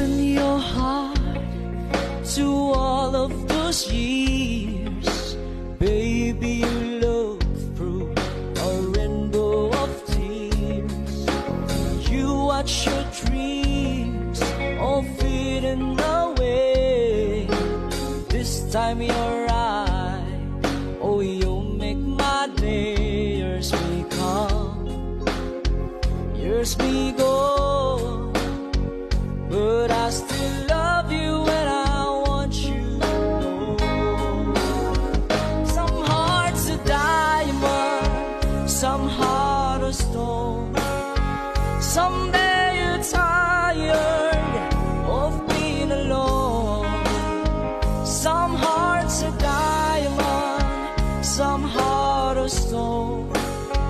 open your heart to all of those years. Baby, you look through a rainbow of tears. You watch your dreams all fading away. This time you're right, oh, you make my day. Years may come, years may go, but I still